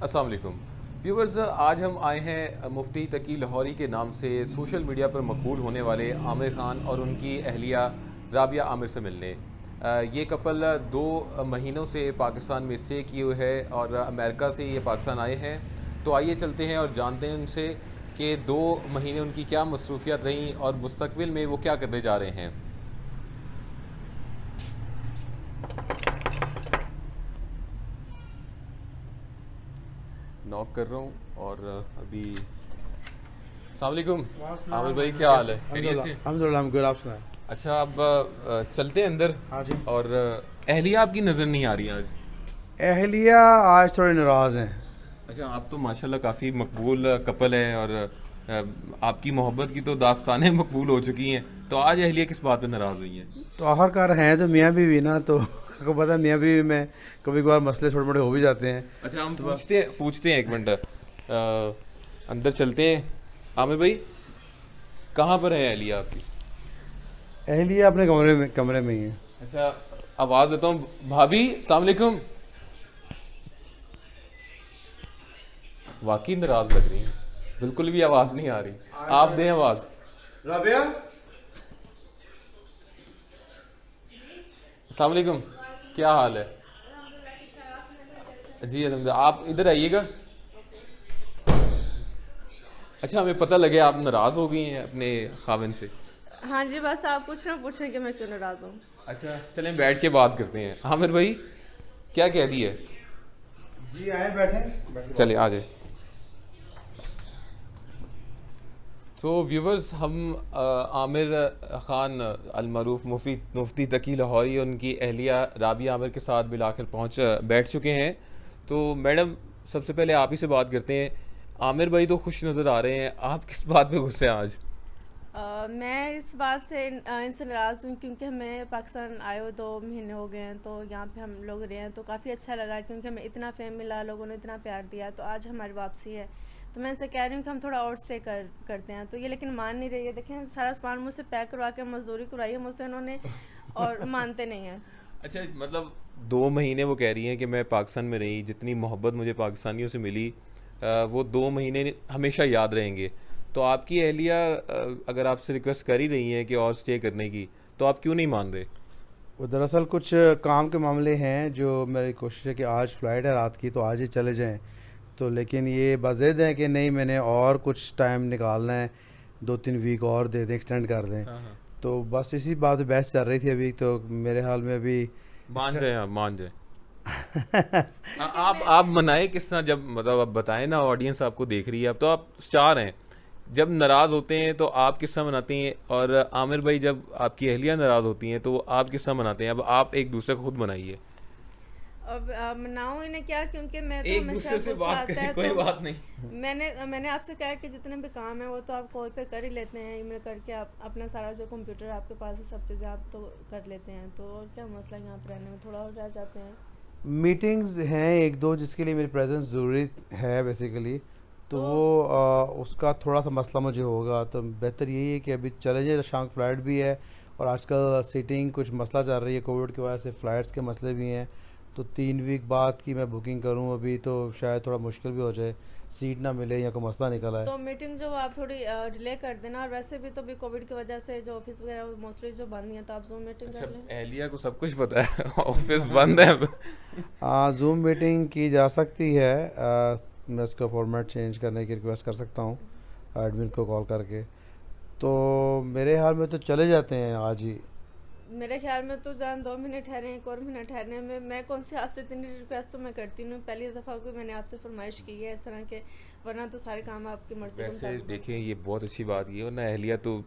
अस्सलाम वालेकुम व्यूवर्स, आज हम आए हैं मुफ्ती तकी लाहौरी के नाम से सोशल मीडिया पर मकबूल होने वाले आमिर खान और उनकी अहलिया राबिया आमिर से मिलने। ये कपल 2 महीनों से पाकिस्तान में स्टे किए हुए है और अमेरिका से ये पाकिस्तान आए हैं। तो आइए चलते हैं और जानते हैं उनसे कि 2 महीने उनकी क्या मसरूफियात रहीं और मुस्तकबिल में वो क्या करने जा रहे हैं। नॉक कर रहा हूँ और अभी अस्सलाम वालेकुम आमिर भाई, क्या हाल है? खैरियत से? अल्हम्दुलिल्लाह हम गुड। आप सुनाएं। अच्छा, अब चलते हैं अंदर। हाँ जी। और अहलिया आपकी नज़र नहीं आ रही आज। अहलिया आज थोड़े नाराज़ हैं। अच्छा, आप तो माशाल्लाह काफ़ी मकबूल कपल है और आपकी मोहब्बत की तो दास्तानें मकबूल हो चुकी हैं। तो आज अहलिया किस बात पे नाराज़ हुई हैं? तो आखिरकार हैं तो मियाँ बीवी ना, तो आपको पता है मियाँ बीवी में कभी कभार मसले छोटे मोटे हो भी जाते हैं। अच्छा, हम पूछते हैं 1 मिनट। अंदर चलते हैं। आमिर भाई, कहाँ पर है अहलिया आपकी? अहलिया अपने कमरे में ही है। अच्छा, आवाज़ देता हूँ। भाभी, अस्सलाम वालेकुम। वाकई नाराज लग रही है, बिल्कुल भी आवाज़ नहीं आ रही। आप दें आवाज़। राबिया, अस्सलाम वालेकुम, क्या हाल है? जी अलहमदिल्ला, आप इधर आइएगा। अच्छा, हमें पता लगे आप नाराज़ हो गई हैं अपने खाविन से। हाँ जी, बस आप कुछ ना पूछें कि मैं क्यों नाराज़ हूँ। अच्छा, चलें बैठ के बात करते हैं। आमिर भाई, क्या कह दी है? जी आए बैठे। चले आ जाए। तो व्यूवर्स, हम आमिर ख़ान अलमरूफ मुफ्ती तकी लाहौरी और उनकी अहलिया राबिया आमिर के साथ बिल आखिर बैठ चुके हैं। तो मैडम, सबसे पहले आप ही से बात करते हैं। आमिर भाई तो खुश नज़र आ रहे हैं, आप किस बात पे गुस्से हैं आज? मैं इस बात से इनसे नाराज़ हूँ क्योंकि हमें पाकिस्तान आए हुए 2 महीने हो गए हैं। तो यहाँ पे हम लोग रहे हैं तो काफ़ी अच्छा लगा क्योंकि हमें इतना फेम मिला, लोगों ने इतना प्यार दिया। तो आज हमारी वापसी है, तो मैं इनसे कह रही हूँ कि हम थोड़ा और स्टे करते हैं। तो ये लेकिन मान नहीं रही है। देखें, सारा सामान मुझसे पैक करवा के मजदूरी करवाई है मुझसे इन्होंने, और मानते नहीं हैं। अच्छा, मतलब 2 महीने वो कह रही हैं कि मैं पाकिस्तान में रही, जितनी मोहब्बत मुझे पाकिस्तानियों से मिली वो 2 महीने हमेशा याद रहेंगे। तो आपकी अहलिया अगर आपसे रिक्वेस्ट कर ही रही हैं कि और स्टे करने की, तो आप क्यों नहीं मान रहे? वो दरअसल कुछ काम के मामले हैं जो मेरी कोशिश है कि आज फ़्लाइट है रात की, तो आज ही चले जाएं। तो लेकिन ये बज़िद हैं कि नहीं, मैंने और कुछ टाइम निकालना है, 2-3 वीक और दे दें, एक्सटेंड कर दें। हाँ हाँ, तो बस इसी बात पे बहस चल रही थी अभी। तो मेरे हाल में अभी मान जाए, आप मान जाए। आप मनाए किस तरह? जब मतलब आप बताएं ना, ऑडियंस आपको देख रही है, अब तो आप स्टार हैं। जब नाराज़ होते हैं तो आप किस तरह मनाती हैं? और आमिर भाई, जब आपकी अहलिया नाराज़ होती हैं तो आप किस तरह मनाते हैं? अब आप एक दूसरे को खुद मनाइए। अब मनाऊँ इन्हें क्या, क्योंकि मैं तो एक हमेशा दूसरे से गुस्सा बात आता करें, है। कोई तो बात नहीं। मैंने आपसे कहा कि जितने भी काम है वो तो आप कॉल पे कर ही लेते हैं, ईमेल करके आप अपना सारा जो कंप्यूटर आपके पास है, सब चीज़ें आप तो कर लेते हैं। तो और क्या मसला यहाँ पर रहने में, थोड़ा और रह जाते हैं। मीटिंग्स हैं एक दो जिसके लिए मेरी प्रेजेंस ज़रूरी है बेसिकली। तो तो वो उसका थोड़ा सा मसला मुझे होगा, तो बेहतर यही है कि अभी चले जाए। शाम फ्लाइट भी है और आजकल सीटिंग कुछ मसला चल रही है कोविड की वजह से, फ़्लाइट्स के मसले भी हैं। तो 3 वीक बाद की मैं बुकिंग करूं अभी तो शायद थोड़ा मुश्किल भी हो जाए, सीट ना मिले या कोई मसला निकल आए। तो मीटिंग जो आप थोड़ी डिले कर देना। और वैसे भी तो भी कोविड की वजह से जो ऑफिस वगैरह मोस्टली जो बंद ही है, तो आप जूम मीटिंग अच्छा, कर लें। अहलिया को सब कुछ पता है। ऑफिस बंद है। हाँ, जूम मीटिंग की जा सकती है। मैं उसका फॉर्मेट चेंज करने की रिक्वेस्ट कर सकता हूँ एडमिन को कॉल करके। तो मेरे हाल में तो चले जाते हैं आज ही। मेरे ख्याल में तो जान 2 महीने ठहरे, एक और महीना ठहरने में मैं कौन सी आपसे इतनी रिक्वेस्ट तो मैं करती नहीं, पहली दफ़ा को मैंने आपसे फरमाइश की है इस तरह के, वरना तो सारे काम आपकी मर्जी के वैसे मुताबिक देखें, ये बहुत अच्छी बात की है। और ना अहलिया तो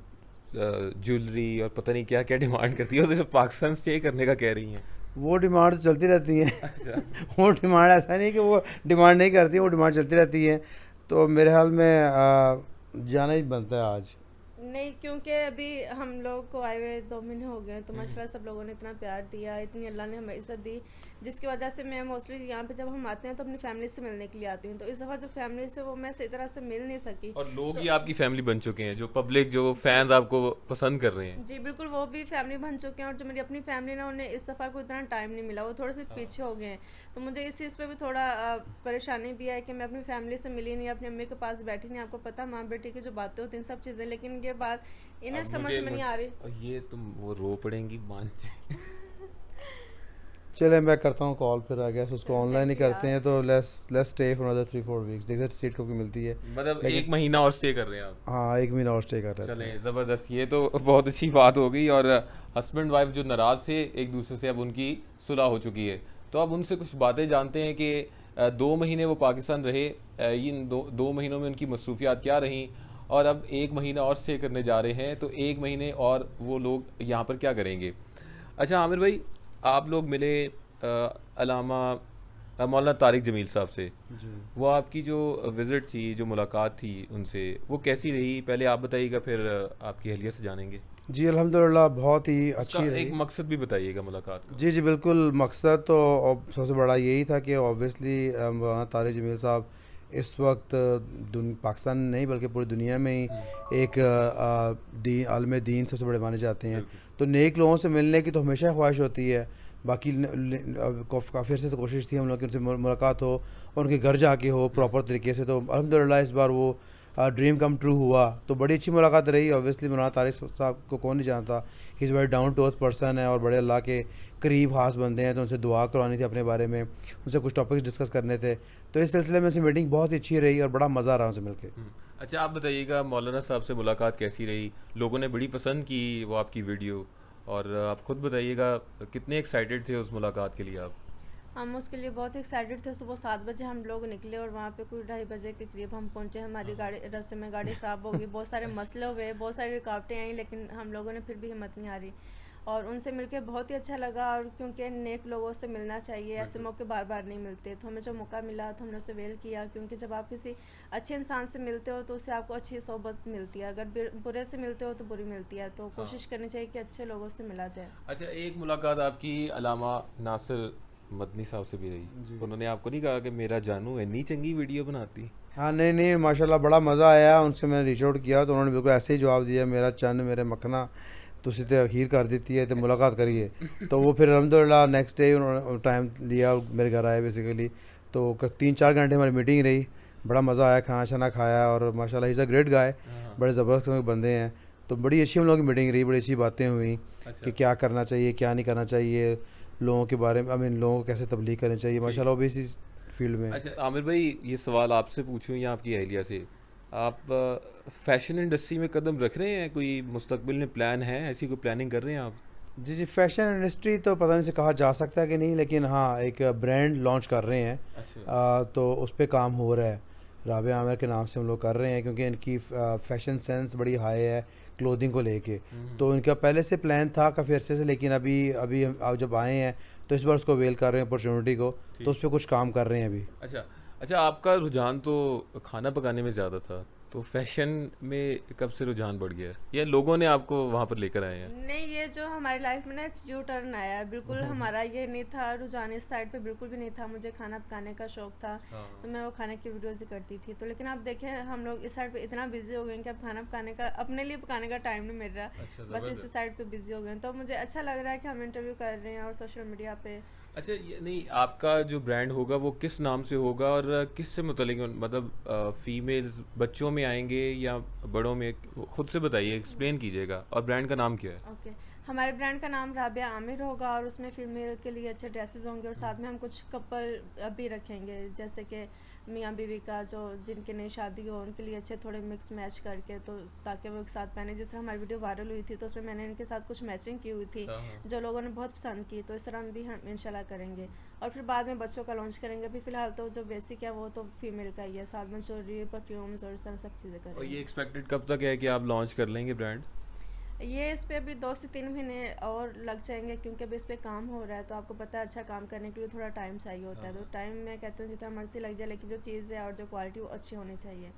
ज्वेलरी और पता नहीं क्या क्या डिमांड करती है, और तो सिर्फ पाकिस्तान स्टे करने का कह रही हैं। वो डिमांड तो चलती रहती है। अच्छा। वो डिमांड ऐसा नहीं कि वो डिमांड नहीं करती, वो डिमांड चलती रहती है। तो मेरे हाल में जाना ही बनता है आज। नहीं, क्योंकि अभी हम लोग को आए हुए 2 महीने हो गए हैं, तो माशाल्लाह सब लोगों ने इतना प्यार दिया, इतनी अल्लाह ने हमें इज्जत दी। जिसकी वजह से मैं मोस्टली यहाँ पे जब हम आते हैं तो अपनी फैमिली से मिलने के लिए आती हूँ। तो इस दफ़ा जो फैमिली से वो मैं सही तरह से मिल नहीं सकी। और लोग ही आपकी फैमिली बन चुके हैं, जो पब्लिक, जो फैंस आपको पसंद कर रहे हैं। जी बिल्कुल, वो भी फैमिली बन चुके हैं और जो मेरी अपनी फैमिली ना, उन्हें इस दफ़ा को इतना टाइम नहीं मिला, वो थोड़े से पीछे हो गए हैं। तो मुझे इस चीज़ पे भी थोड़ा परेशानी भी है कि मैं अपनी फैमिली से मिली नहीं, अपनी अम्मी के पास बैठी नहीं। आपको पता, माँ बेटी की जो बातें होती हैं सब चीज़ें, लेकिन ये बात इन्हें अब समझ में नहीं आ रही। ये तुम वो रो पड़ेंगी, मान जाए। चले मैं करता हूँ कॉल, फिर आ गया उसको ऑनलाइन ही Thank you करते हैं। तो let's stay for another 3-4 weeks, देखते हैं सीट कब की मिलती है। मतलब लेकिन 1 महीना और स्टे कर रहे हैं आप? हाँ, 1 महीना और स्टे कर रहे थे। चलें, ज़बरदस्त, ये तो बहुत अच्छी बात हो गई। और हस्बैंड वाइफ जो नाराज़ थे एक दूसरे से, अब उनकी सुलह हो चुकी है। तो अब उनसे कुछ बातें जानते हैं कि 2 महीने वो पाकिस्तान रहे, इन 2 महीनों में उनकी मसरूफियात क्या रहीं, और अब 1 महीना और स्टे करने जा रहे हैं, तो 1 महीने और वो लोग यहाँ पर क्या करेंगे। अच्छा आमिर भाई, आप लोग मिले अलामा मौलाना तारिक जमील साहब से, जी वो आपकी जो विज़िट थी, जो मुलाकात थी उनसे, वो कैसी रही? पहले आप बताइएगा, फिर आपकी अहलिया से जानेंगे। जी, अल्हम्दुलिल्लाह बहुत ही उसका अच्छी रही। एक मकसद भी बताइएगा मुलाकात का। जी जी बिल्कुल, मकसद तो सबसे बड़ा यही था कि ऑब्वियसली मौलाना तारिक जमील साहब इस वक्त पाकिस्तान नहीं बल्कि पूरी दुनिया में ही एक दीन, आलम दीन सबसे बड़े माने जाते हैं। तो नेक लोगों से मिलने की तो हमेशा ख्वाहिश होती है। बाकी काफ़ी अर्से से कोशिश थी हम लोग की उनसे मुलाकात हो और उनके घर जाके हो प्रॉपर तरीके से। तो अल्हम्दुलिल्लाह इस बार वो ड्रीम कम ट्रू हुआ, तो बड़ी अच्छी मुलाकात रही। ऑब्वियसली मौलाना तारिक साहब को कौन नहीं जानता, he is very down to earth person है और बड़े अल्लाह के करीब खास बंदे हैं। तो उनसे दुआ करवानी थी अपने बारे में, उनसे कुछ टॉपिक्स डिस्कस करने थे। तो इस सिलसिले में उनसे मीटिंग बहुत ही अच्छी रही और बड़ा मज़ा आ रहा उनसे मिलके। अच्छा आप बताइएगा, मौलाना साहब से मुलाकात कैसी रही? लोगों ने बड़ी पसंद की वो आपकी वीडियो, और आप खुद बताइएगा कितने एक्साइटेड थे उस मुलाकात के लिए आप? हम उसके लिए बहुत एक्साइटेड थे। सुबह 7 बजे हम लोग निकले और वहाँ पे कोई 2:30 बजे के करीब हम पहुँचे। हमारी गाड़ी, रास्ते में गाड़ी ख़राब हो गई, बहुत सारे मसले हुए, बहुत सारी रुकावटें आई, लेकिन हम लोगों ने फिर भी हिम्मत नहीं हारी और उनसे मिलके बहुत ही अच्छा लगा। और क्योंकि नेक लोगों से मिलना चाहिए, ऐसे मौके बार बार नहीं मिलते, तो हमें जो मौका मिला तो हमने उसे वेल किया। क्योंकि जब आप किसी अच्छे इंसान से मिलते हो तो उससे आपको अच्छी सोबत मिलती है, अगर बुरे से मिलते हो तो बुरी मिलती है। तो कोशिश करनी चाहिए कि अच्छे लोगों से मिला जाए। अच्छा, एक मुलाकात आपकी अलामा नासिर मदनी साहब से भी रही, उन्होंने आपको नहीं कहा कि मेरा जानू इतनी चंगी वीडियो बनाती? हाँ नहीं नहीं, माशाल्लाह बड़ा मज़ा आया। उनसे मैंने रीच आउट किया तो उन्होंने बिल्कुल ऐसे ही जवाब दिया, मेरा चन्न मेरे मखना तुसी ते अखीर कर देती है, तो मुलाकात करिए। तो वो फिर अल्हम्दुलिल्लाह नेक्स्ट डे उन्होंने टाइम लिया, मेरे घर आए बेसिकली। तो 3-4 घंटे हमारी मीटिंग रही, बड़ा मज़ा आया, खाना शाना खाया और माशाल्लाह इज़ अ ग्रेट गाय, बड़े ज़बरदस्त किस्म के बंदे हैं। तो बड़ी अच्छी हम लोगों की मीटिंग रही, बड़ी अच्छी बातें हुई कि क्या करना चाहिए क्या नहीं करना चाहिए, लोगों के बारे में, आई मीन लोगों को कैसे तबलीग करनी चाहिए। माशाल्लाह वो भी इसी फील्ड में। अच्छा आमिर भाई, ये सवाल आपसे पूछूं या आपकी अहलिया से, आप फैशन इंडस्ट्री में कदम रख रहे हैं? कोई मुस्तकबिल में प्लान है, ऐसी कोई प्लानिंग कर रहे हैं आप? जी जी, फैशन इंडस्ट्री तो पता नहीं से कहा जा सकता है कि नहीं, लेकिन हाँ एक ब्रांड लॉन्च कर रहे हैं। अच्छा। तो उस पर काम हो रहा है, राबिया आमिर के नाम से हम लोग कर रहे हैं, क्योंकि इनकी फैशन सेंस बड़ी हाई है क्लोथिंग को लेके। तो इनका पहले से प्लान था काफ़ी अरसे से, लेकिन अभी अभी हम जब आए हैं तो इस बार उसको वेल कर रहे हैं अपॉर्चुनिटी को, तो उस पर कुछ काम कर रहे हैं अभी। अच्छा अच्छा, आपका रुझान तो खाना पकाने में ज़्यादा था, तो फैशन में कब से रुझान बढ़ गया, या लोगों ने आपको वहाँ पर लेकर आए हैं? नहीं, ये जो हमारी लाइफ में ना एक यू टर्न आया है, बिल्कुल हमारा ये नहीं था, रुझान इस साइड पे बिल्कुल भी नहीं था। मुझे खाना पकाने का शौक था, तो मैं वो खाने की वीडियोस ही करती थी। तो लेकिन आप देखें, हम लोग इस साइड पे इतना बिजी हो गए हैं कि अब खाना पकाने का, अपने लिए पकाने का टाइम नहीं मिल रहा। अच्छा, बस इस साइड पे बिजी हो गए हैं। तो मुझे अच्छा लग रहा है कि हम इंटरव्यू कर रहे हैं और सोशल मीडिया पे। अच्छा, ये नहीं, आपका जो ब्रांड होगा वो किस नाम से होगा और किस से मुतल्लिक, मतलब फीमेल्स बच्चों में आएंगे या बड़ों में? खुद से बताइए, एक्सप्लेन कीजिएगा। और ब्रांड का नाम क्या है? ओके, हमारे ब्रांड का नाम राबिया आमिर होगा और उसमें फ़ीमेल के लिए अच्छे ड्रेसेस होंगे और साथ में हम कुछ कपल भी रखेंगे, जैसे कि मियाँ बीवी का, जो जिनकी नई शादी हो उनके लिए अच्छे थोड़े मिक्स मैच करके, तो ताकि वो एक साथ पहने। जिस तरह हमारी वीडियो वायरल हुई थी तो उसमें मैंने इनके साथ कुछ मैचिंग की हुई थी जो लोगों ने बहुत पसंद की। तो इस तरह हम भी हम इंशाल्लाह करेंगे और फिर बाद में बच्चों का लॉन्च करेंगे। अभी फ़िलहाल तो जो बेसिक है वो तो फीमेल का ही है, साथ में ज्वेलरी, परफ्यूम्स और सब चीज़ें और करेंगे। ये एक्सपेक्टेड कब तक है कि आप लॉन्च कर लेंगे ब्रांड? ये इस पे अभी 2 से 3 महीने और लग जाएंगे, क्योंकि अभी इस पे काम हो रहा है। तो आपको पता है, अच्छा काम करने के लिए थोड़ा टाइम चाहिए होता है। तो टाइम मैं कहती हूँ जितना मर्जी लग जाए, लेकिन जो चीज़ है और जो क्वालिटी वो अच्छी होनी चाहिए।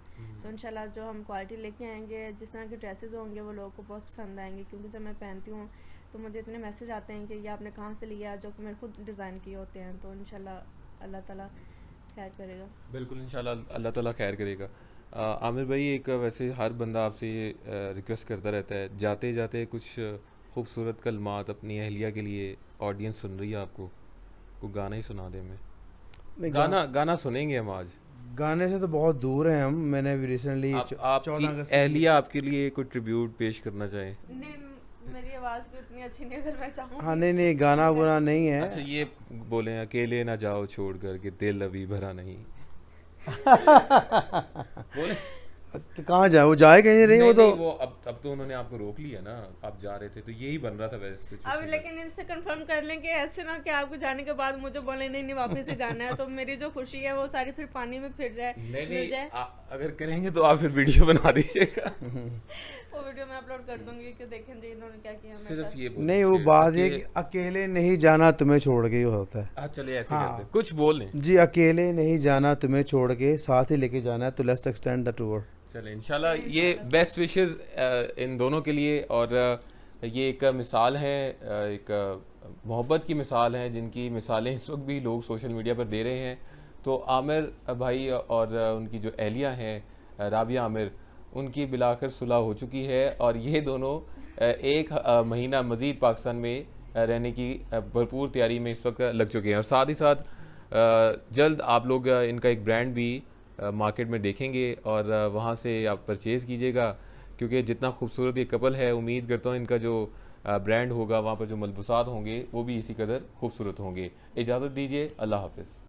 तो इंशाल्लाह जो हम क्वालिटी लेके आएंगे, जिस तरह के ड्रेसेस होंगे वो लोगों को बहुत पसंद आएंगे, क्योंकि जब मैं पहनती हूँ तो मुझे इतने मैसेज आते हैं कि ये आपने कहाँ से लिया, जो कि मैंने खुद डिज़ाइन किए होते हैं। तो इंशाल्लाह अल्लाह ताला खैर करेगा। बिल्कुल इंशाल्लाह अल्लाह ताला खैर करेगा। आमिर भाई, एक वैसे हर बंदा आपसे ये रिक्वेस्ट करता रहता है, जाते जाते कुछ खूबसूरत कलमात अपनी अहलिया के लिए, ऑडियंस सुन रही है आपको, को गाना ही सुना दे। मैं नहीं, गाना सुनेंगे हम आज। गाने से तो बहुत दूर हैं हम। मैंने अभी रिसेंटली आपकी 14 अगस्त को अहलिया आपके लिए कोई ट्रिब्यूट पेश करना चाहें? नहीं, मेरी आवाज़ भी उतनी अच्छी नहीं, अगर मैं चाहूँ। हाँ नहीं गाना गुना नहीं है। अच्छा, ये बोले अकेले ना जाओ छोड़ कर के दिल अभी भरा नहीं। बोले कहाँ जाए, वो जाए कहीं नहीं, वो तो वो अब तो उन्होंने आपको रोक लिया ना, आप जा रहे थे तो यही बन रहा था वैसे अब लेकिन इनसे कंफर्म कर लें कि ऐसे ना कि आपको जाने के बाद मुझे बोले नहीं नहीं वापस ही जाना है, तो मेरी जो खुशी है वो सारी फिर पानी में फिर जाए, मिल जाए। अगर करेंगे तो आप फिर वीडियो बना दीजिएगा। वो वीडियो मैं अपलोड कर दूंगी कि देखें जी इन्होंने क्या किया मेरे सिर्फ साथ। ये नहीं, वो बात ये कि अकेले नहीं जाना तुम्हें छोड़ के ही होता है। चलिए ऐसे करते हैं, कुछ बोल लें। जी, अकेले नहीं जाना तुम्हें छोड़ के, साथ ही लेके जाना है, तो लेट्स एक्सटेंड द टूर। चले इंशाल्लाह, ये बेस्ट विशेस इन दोनों के लिए। और ये एक मिसाल है, एक मोहब्बत की मिसाल है, जिनकी मिसालें इस वक्त भी लोग सोशल मीडिया पर दे रहे हैं। तो आमिर भाई और उनकी जो अहलिया हैं राबिया आमिर, उनकी बिलाकर सुलह हो चुकी है और ये दोनों एक महीना मज़ीद पाकिस्तान में रहने की भरपूर तैयारी में इस वक्त लग चुके हैं। और साथ ही साथ जल्द आप लोग इनका एक ब्रांड भी मार्केट में देखेंगे और वहाँ से आप परचेज़ कीजिएगा, क्योंकि जितना खूबसूरत ये कपल है, उम्मीद करता हूँ इनका जो ब्रांड होगा, वहाँ पर जो मलबूसात होंगे वो भी इसी कदर खूबसूरत होंगे। इजाज़त दीजिए, अल्लाह हाफ़िज़।